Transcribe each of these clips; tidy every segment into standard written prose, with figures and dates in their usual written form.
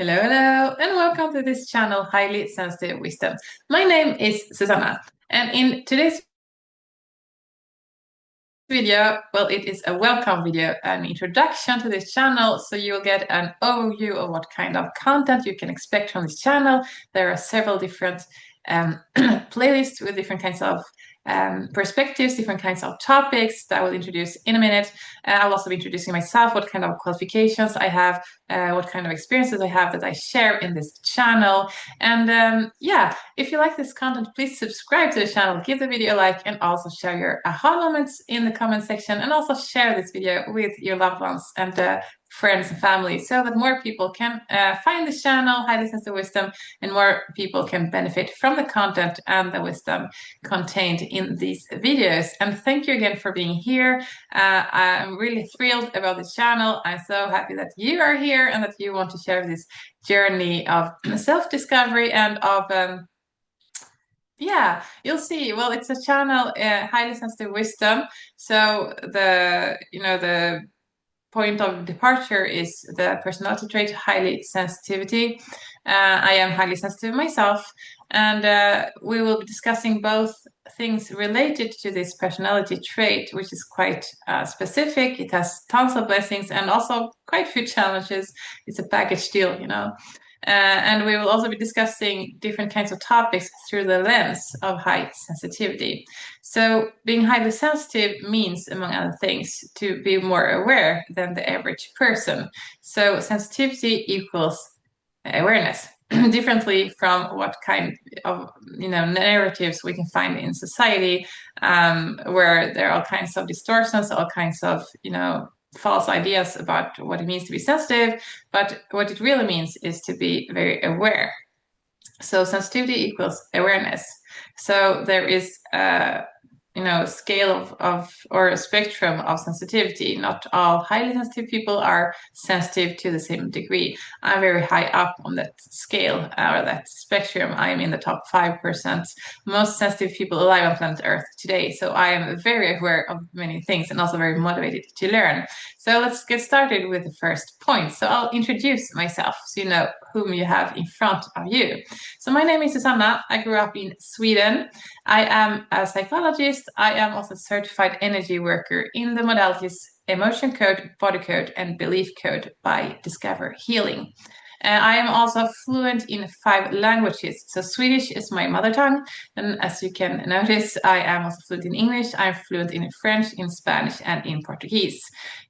Hello, hello, and welcome to this channel, Highly Sensitive Wisdom. My name is Susanna, and in today's video, well, it is a welcome video, an introduction to this channel, so you'll get an overview of what kind of content you can expect from this channel. There are several different playlists with different kinds of perspectives, different kinds of topics that I will introduce in a minute. I'll also be introducing myself, what kind of qualifications I have, what kind of experiences I have that I share in this channel. And yeah, if you like this content, please subscribe to the channel, give the video a like, and also share your aha moments in the comment section, and also share this video with your loved ones and friends and family so that more people can find this channel, Highly Sensitive Wisdom, and more people can benefit from the content and the wisdom contained in these videos. And thank you again for being here. I'm really thrilled about this channel. I'm so happy that you are here and that you want to share this journey of self-discovery and of yeah, you'll see. Well, it's a channel, Highly Sensitive Wisdom. So the point of departure is the personality trait highly sensitivity. I am highly sensitive myself, and we will be discussing both things related to this personality trait, which is quite specific. It has tons of blessings and also quite a few challenges. It's a package deal. And we will also be discussing different kinds of topics through the lens of high sensitivity. So being highly sensitive means, among other things, to be more aware than the average person. So sensitivity equals awareness. Differently from what kind of narratives we can find in society, where there are all kinds of distortions, all kinds of false ideas about what it means to be sensitive, but what it really means is to be very aware. So sensitivity equals awareness. So there is a scale of or a spectrum of sensitivity. Not all highly sensitive people are sensitive to the same degree. I'm very high up on that scale or that spectrum. I am in the top 5% most sensitive people alive on planet Earth today. So I am very aware of many things and also very motivated to learn. So let's get started with the first point. So I'll introduce myself so you know whom you have in front of you. So my name is Susanna. I grew up in Sweden. I am a psychologist. I am also a certified energy worker in the modalities emotion code, body code, and belief code by Discover Healing. I am also fluent in 5 languages. So Swedish is my mother tongue. And as you can notice, I am also fluent in English. I'm fluent in French, in Spanish, and in Portuguese.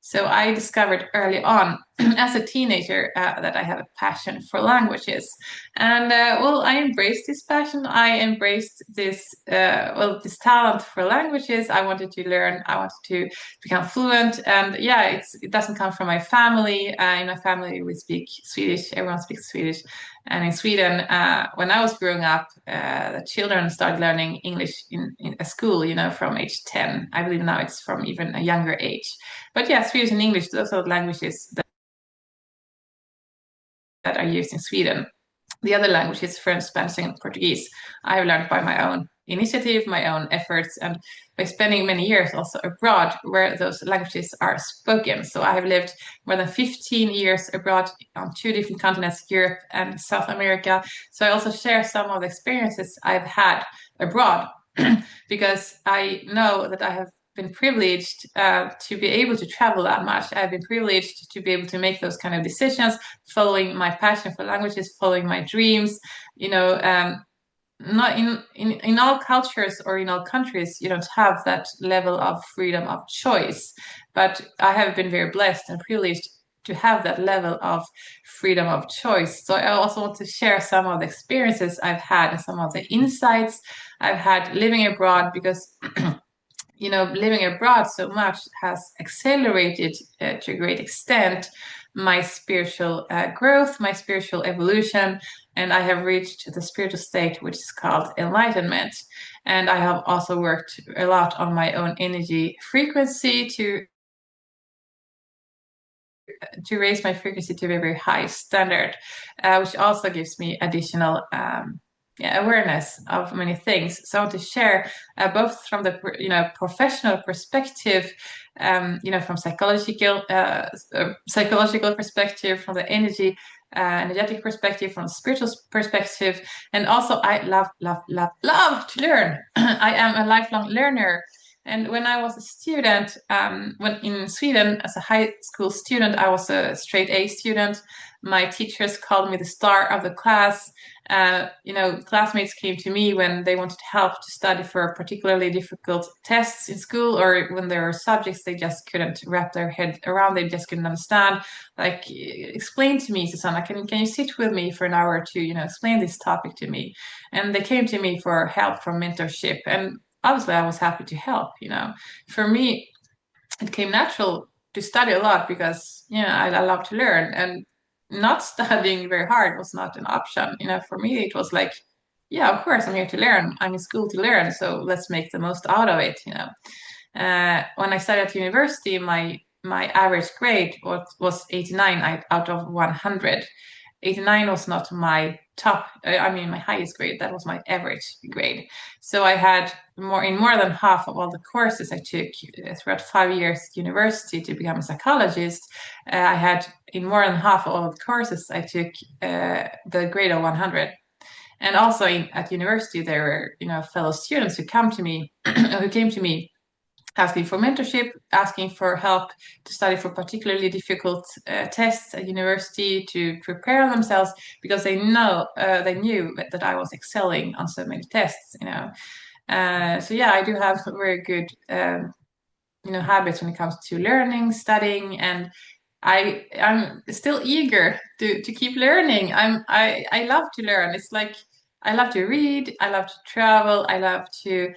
So I discovered early on as a teenager that I have a passion for languages. And well, I embraced this passion. I embraced this talent for languages. I wanted to learn. I wanted to become fluent. And yeah, it doesn't come from my family. In my family, we speak Swedish. Everyone speaks Swedish. And in Sweden, when I was growing up, the children started learning English in a school, from age 10. I believe now it's from even a younger age. But yeah, Swedish and English, those are languages that are used in Sweden. The other languages, French, Spanish, and Portuguese, I have learned by my own initiative, my own efforts, and by spending many years also abroad where those languages are spoken. So I have lived more than 15 years abroad on 2 different continents, Europe and South America. So I also share some of the experiences I've had abroad because I know that I have been privileged to be able to travel that much. I've been privileged to be able to make those kind of decisions, following my passion for languages, following my dreams. Not in all cultures or in all countries, you don't have that level of freedom of choice. But I have been very blessed and privileged to have that level of freedom of choice. So I also want to share some of the experiences I've had and some of the insights I've had living abroad because living abroad so much has accelerated to a great extent my spiritual growth, my spiritual evolution, and I have reached the spiritual state which is called enlightenment. And I have also worked a lot on my own energy frequency to raise my frequency to a very high standard, which also gives me additional awareness of many things. So I want to share both from the professional perspective, from psychological perspective, from the energy energetic perspective, from a spiritual perspective. And also, I love to learn. I am a lifelong learner. And when I was a student, when in Sweden as a high school student, I was a straight A student. My teachers called me the star of the class. Classmates came to me when they wanted help to study for particularly difficult tests in school, or when there were subjects they just couldn't wrap their head around, they just couldn't understand. Like, explain to me, Susanna, can you sit with me for an hour or two, explain this topic to me? And they came to me for help, from mentorship. And obviously I was happy to help. For me, it came natural to study a lot because I love to learn, and not studying very hard was not an option. For me it was like, yeah, of course I'm here to learn. I'm in school to learn, so let's make the most out of it. When I studied at university, my average grade was 89 out of 100. 89 was not my top, I mean, my highest grade. That was my average grade. So I had more than half of all the courses I took throughout 5 years at university to become a psychologist. I had in more than half of all the courses I took the grade of 100. And also at university, there were, fellow students who come to me, who came to me asking for mentorship, asking for help to study for particularly difficult tests at university, to prepare themselves, because they knew that I was excelling on so many tests. So yeah, I do have very good habits when it comes to learning, studying, and I'm still eager to keep learning. I love to learn. It's like I love to read, I love to travel, I love to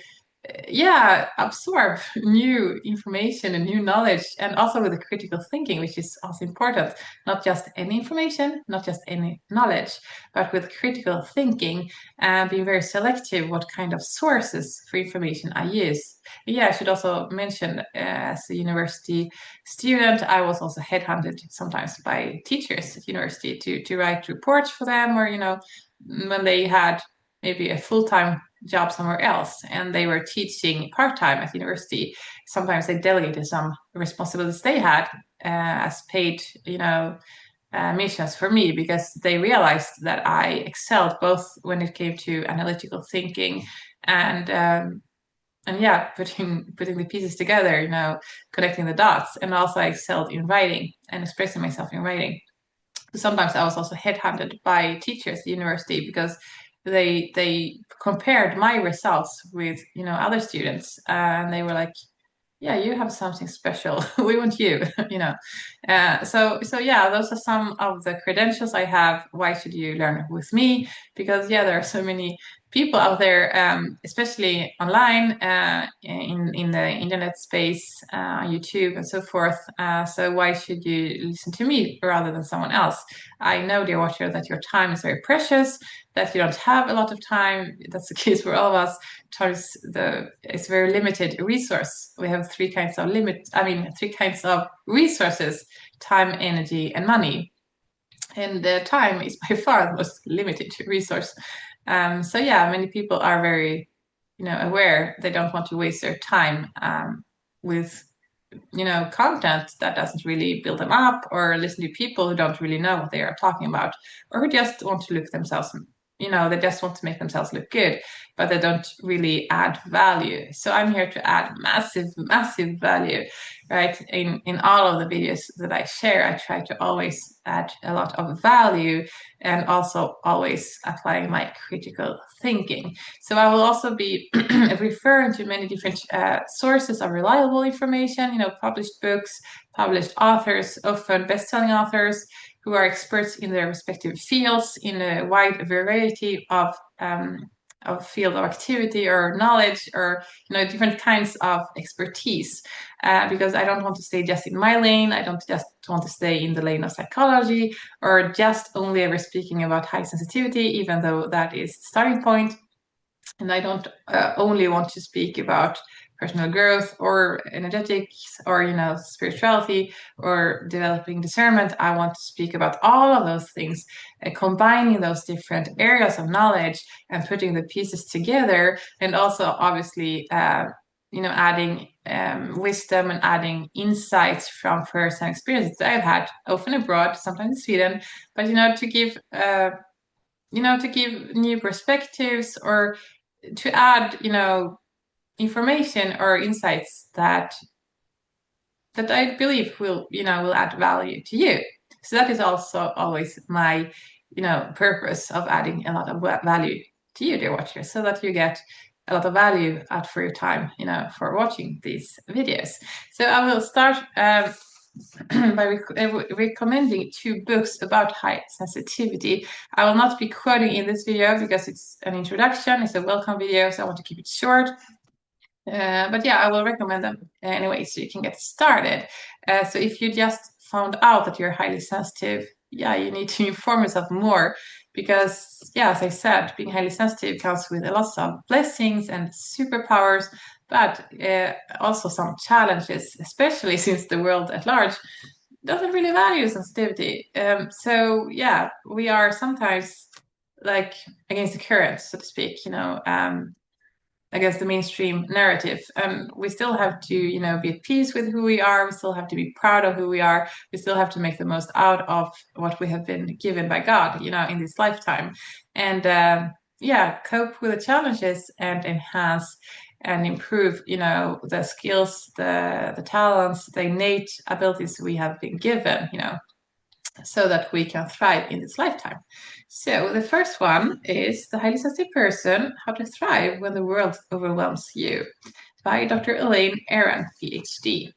absorb new information and new knowledge, and also with the critical thinking, which is also important. Not just any information, not just any knowledge, but with critical thinking, and being very selective what kind of sources for information I use. Yeah, I should also mention, as a university student, I was also headhunted sometimes by teachers at university to write reports for them, or when they had maybe a full-time job somewhere else and they were teaching part-time at university, sometimes they delegated some responsibilities they had as paid missions for me, because they realized that I excelled both when it came to analytical thinking and yeah, putting the pieces together, connecting the dots. And also I excelled in writing and expressing myself in writing. Sometimes I was also headhunted by teachers at the university because they compared my results with other students, and they were like, yeah, you have something special. We want you, so yeah, those are some of the credentials I have. Why should you learn with me? Because yeah, there are so many people out there, especially online, in the internet space, YouTube and so forth. So why should you listen to me rather than someone else? I know, dear watcher, that your time is very precious, that you don't have a lot of time. That's the case for all of us. It's a very limited resource. We have three kinds of resources: time, energy, and money. And the time is by far the most limited resource. So yeah, many people are very, aware. They don't want to waste their time with content that doesn't really build them up, or listen to people who don't really know what they are talking about, or who just want to look themselves, they just want to make themselves look good, but they don't really add value. So I'm here to add massive, massive value, right? In all of the videos that I share, I try to always add a lot of value, and also always applying my critical thinking. So I will also be referring to many different sources of reliable information, published books, published authors, often best-selling authors who are experts in their respective fields in a wide variety of field of activity or knowledge, or different kinds of expertise, because I don't want to stay just in my lane. I don't just want to stay in the lane of psychology, or just only ever speaking about high sensitivity, even though that is the starting point. And I don't only want to speak about personal growth or energetics or spirituality or developing discernment. I want to speak about all of those things, combining those different areas of knowledge and putting the pieces together, and also obviously adding wisdom and adding insights from first-hand experiences that I've had, often abroad, sometimes in Sweden, but to give new perspectives or to add, information or insights that I believe will add value to you. So that is also always my, purpose of adding a lot of value to you, dear watcher, so that you get a lot of value out for your time, for watching these videos. So I will start by recommending two books about high sensitivity. I will not be quoting in this video because it's an introduction, it's a welcome video, so I want to keep it short. But yeah, I will recommend them anyway, so you can get started. So if you just found out that you're highly sensitive, yeah, you need to inform yourself more because, yeah, as I said, being highly sensitive comes with a lot of blessings and superpowers, but also some challenges, especially since the world at large doesn't really value sensitivity. So yeah, we are sometimes like against the current, so to speak, against the mainstream narrative. And we still have to, be at peace with who we are. We still have to be proud of who we are. We still have to make the most out of what we have been given by God, in this lifetime. And yeah, cope with the challenges and enhance and improve, the skills, the talents, the innate abilities we have been given, so that we can thrive in this lifetime. So the first one is The Highly Sensitive Person, How to Thrive When the World Overwhelms You by Dr. Elaine Aron, PhD.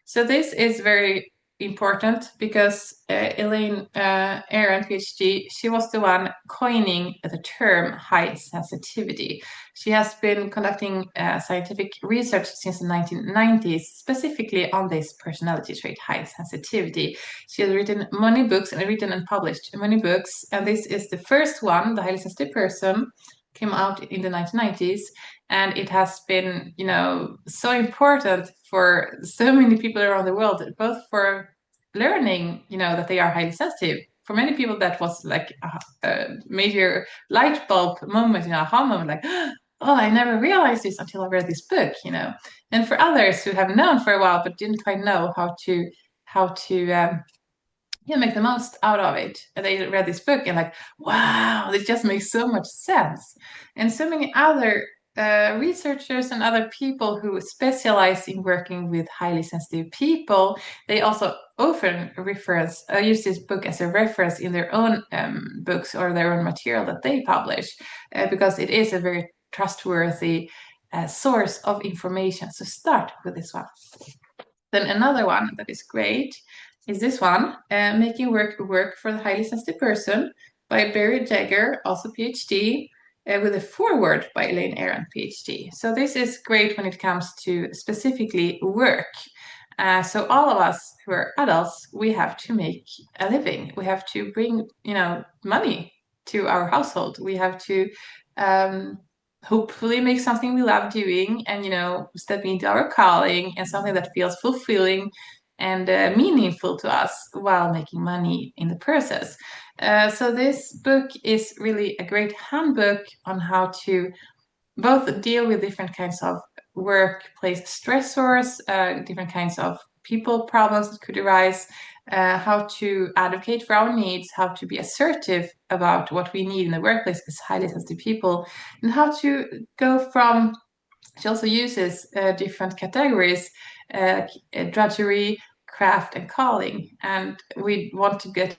So this is very important because Elaine Aron, PhD, she was the one coining the term high sensitivity. She has been conducting scientific research since the 1990s, specifically on this personality trait, high sensitivity. She has written many books and published many books, and this is the first one, The Highly Sensitive Person, came out in the 1990s, and it has been, so important for so many people around the world, both for learning, that they are highly sensitive. For many people, that was like a major light bulb moment, aha moment, like, oh, I never realized this until I read this book, And for others who have known for a while but didn't quite know how to make the most out of it. And they read this book and like, wow, this just makes so much sense. And so many other researchers and other people who specialize in working with highly sensitive people, they also often use this book as a reference in their own books or their own material that they publish, because it is a very trustworthy source of information. So start with this one. Then another one that is great is this one, Making Work for the Highly Sensitive Person by Barry Jagger, also PhD, with a foreword by Elaine Aron, PhD. So this is great when it comes to specifically work. So all of us who are adults, we have to make a living. We have to bring, money to our household. We have to hopefully make something we love doing and, step into our calling and something that feels fulfilling and meaningful to us while making money in the process. So this book is really a great handbook on how to both deal with different kinds of workplace stressors, different kinds of people problems that could arise, how to advocate for our needs, how to be assertive about what we need in the workplace as highly sensitive people, and how to go from, she also uses different categories, drudgery, craft, and calling. And we want to get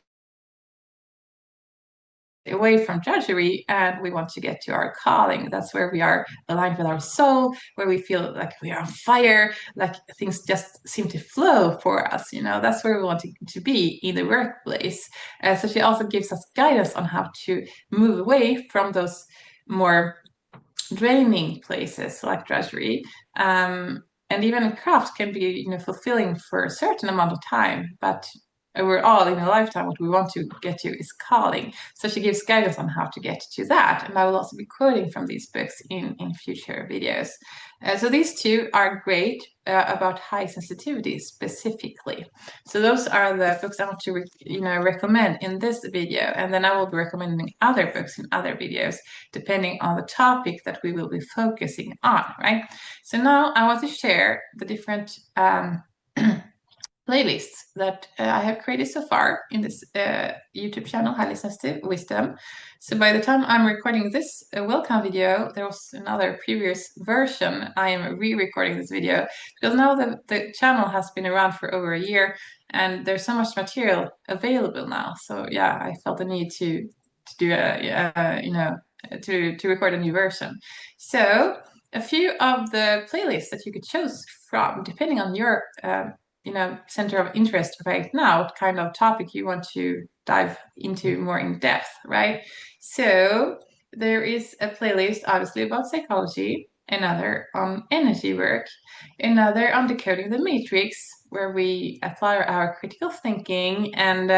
away from drudgery and we want to get to our calling. That's where we are aligned with our soul, where we feel like we are on fire, like things just seem to flow for us. That's where we want to be in the workplace. So she also gives us guidance on how to move away from those more draining places like drudgery. And even craft can be fulfilling for a certain amount of time, but overall in a lifetime, what we want to get to is calling. So she gives guidance on how to get to that. And I will also be quoting from these books in future videos. So these two are great about high sensitivity specifically. So those are the books I want to recommend in this video. And then I will be recommending other books in other videos, depending on the topic that we will be focusing on, right? So now I want to share the different playlists that I have created so far in this YouTube channel, Highly Sensitive Wisdom. So by the time I'm recording this welcome video, there was another previous version. I am re-recording this video because now the channel has been around for over a year and there's so much material available now. So yeah, I felt the need to do to record a new version. So a few of the playlists that you could choose from, depending on your center of interest right now, what kind of topic you want to dive into more in depth, right? So there is a playlist obviously about psychology, another on energy work, another on decoding the matrix, where we apply our critical thinking. And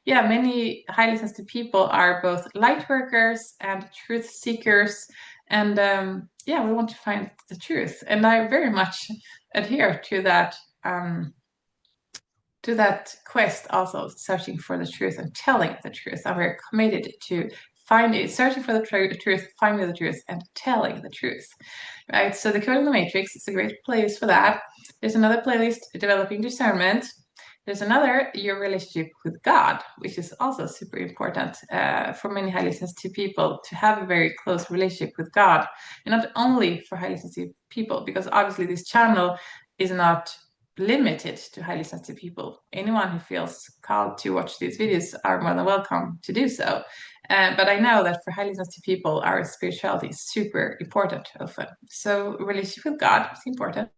yeah, many highly sensitive people are both light workers and truth seekers. And yeah, we want to find the truth. And I very much adhere to that quest, also searching for the truth and telling the truth. I'm very committed to searching for the truth, finding the truth, and telling the truth. Right. So decoding the matrix is a great place for that. There's another playlist, developing discernment. There's another, your relationship with God, which is also super important for many highly sensitive people to have a very close relationship with God, and not only for highly sensitive people, because obviously this channel is not limited to highly sensitive people. Anyone who feels called to watch these videos are more than welcome to do so. But I know that for highly sensitive people, our spirituality is super important often. So relationship with God is important.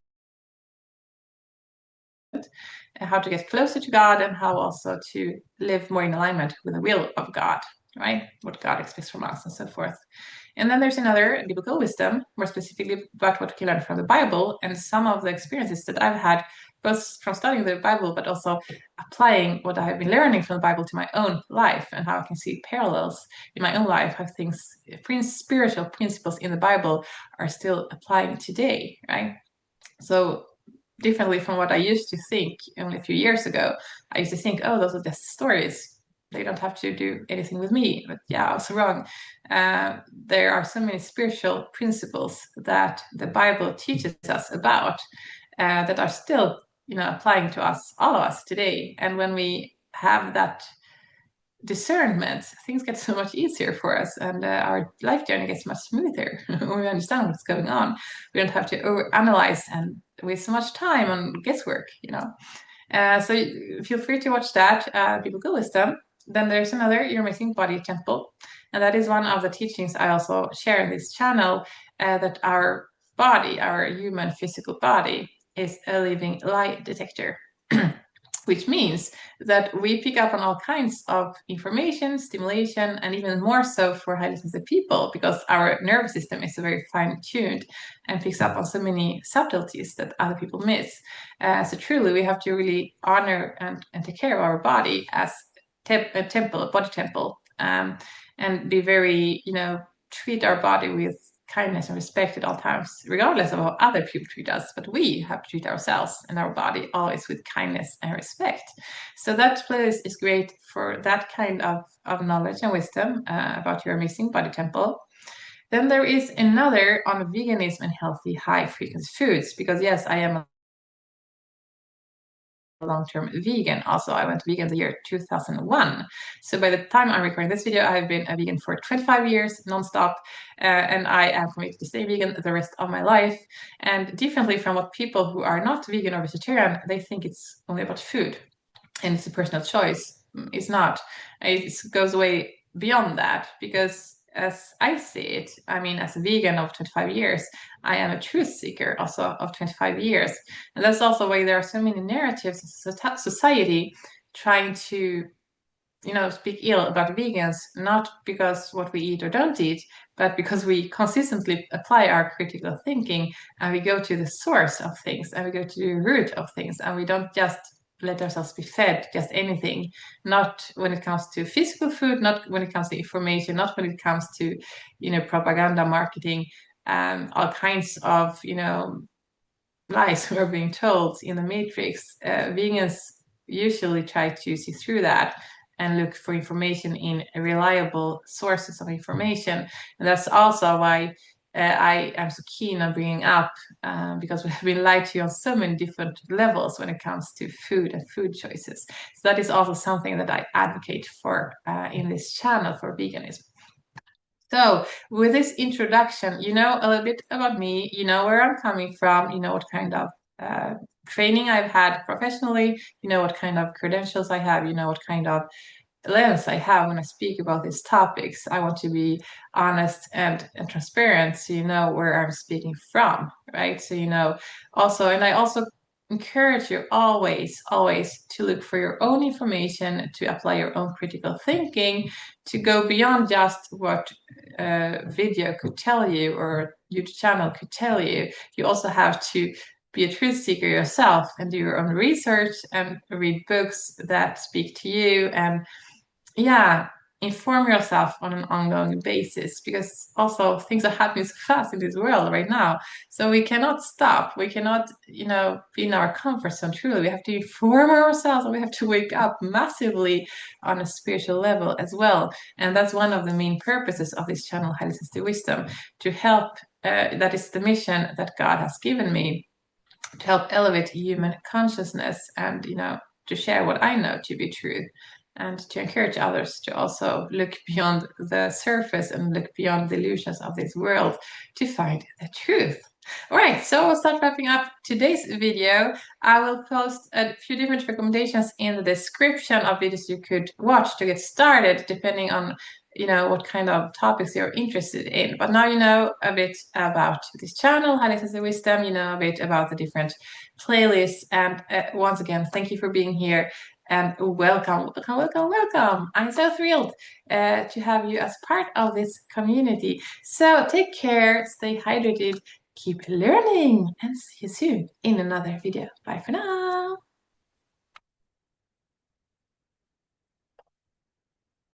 How to get closer to God and how also to live more in alignment with the will of God, right? What God expects from us and so forth. And then there's another biblical wisdom, more specifically about what we can learn from the Bible and some of the experiences that I've had, both from studying the Bible, but also applying what I have been learning from the Bible to my own life and how I can see parallels in my own life, how things, spiritual principles in the Bible are still applying today, right? So differently from what I used to think only a few years ago. I used to think, oh, those are just stories. They don't have to do anything with me. But yeah, I was wrong. There are so many spiritual principles that the Bible teaches us about that are still, applying to us, all of us today. And when we have that discernment, things get so much easier for us, and our life journey gets much smoother when we understand what's going on. We don't have to overanalyze and waste so much time on guesswork. So feel free to watch that, Biblical Wisdom. Then there's another, Your Missing Body Temple. And that is one of the teachings I also share in this channel, that our body, our human physical body, is a living lie detector. Which means that we pick up on all kinds of information, stimulation, and even more so for highly sensitive people, because our nervous system is very fine-tuned and picks up on so many subtleties that other people miss. So truly, we have to really honor and take care of our body as a temple, a body temple, and be very, treat our body with kindness and respect at all times, regardless of how other people treat us. But we have to treat ourselves and our body always with kindness and respect. So that playlist is great for that kind of knowledge and wisdom about your amazing body temple. Then there is another on veganism and healthy high frequency foods, because yes, I am a long-term vegan. Also, I went vegan the year 2001. So by the time I'm recording this video, I've been a vegan for 25 years nonstop, and I am committed to stay vegan the rest of my life. And differently from what people who are not vegan or vegetarian, they think it's only about food and it's a personal choice. It's not. It goes way beyond that, because as I see it, I mean, as a vegan of 25 years, I am a truth seeker also of 25 years. And that's also why there are so many narratives in society trying to, speak ill about vegans, not because what we eat or don't eat, but because we consistently apply our critical thinking and we go to the source of things and we go to the root of things, and we don't just let ourselves be fed just anything, not when it comes to physical food, not when it comes to information, not when it comes to, propaganda, marketing, all kinds of, lies we're being told in the matrix. Vegans usually try to see through that and look for information in reliable sources of information. And that's also why I am so keen on bringing up, because we have been lied to on so many different levels when it comes to food and food choices. So that is also something that I advocate for in this channel for veganism. So, with this introduction, you know a little bit about me, you know where I'm coming from, you know what kind of uh, training I've had professionally, you know what kind of credentials I have, you know what kind of lens I have when I speak about these topics. I want to be honest and transparent so you know where I'm speaking from, right? So you know also, and I also encourage you always to look for your own information, to apply your own critical thinking, to go beyond just what a video could tell you or YouTube channel could tell you. You also have to be a truth seeker yourself and do your own research and read books that speak to you, and yeah, inform yourself on an ongoing basis, because also things are happening so fast in this world right now. So we cannot stop. We cannot, be in our comfort zone. Truly, we have to inform ourselves, and we have to wake up massively on a spiritual level as well. And that's one of the main purposes of this channel, Highly Sensitive Wisdom, to help. That is the mission that God has given me, to help elevate human consciousness, and to share what I know to be true, and to encourage others to also look beyond the surface and look beyond the illusions of this world to find the truth. All right, so we'll start wrapping up today's video. I will post a few different recommendations in the description of videos you could watch to get started, depending on what kind of topics you're interested in. But now you know a bit about this channel, Highly Sensitive Wisdom, you know a bit about the different playlists. And once again, thank you for being here, and welcome. I'm so thrilled to have you as part of this community. So take care, stay hydrated, keep learning, and see you soon in another video. Bye for now.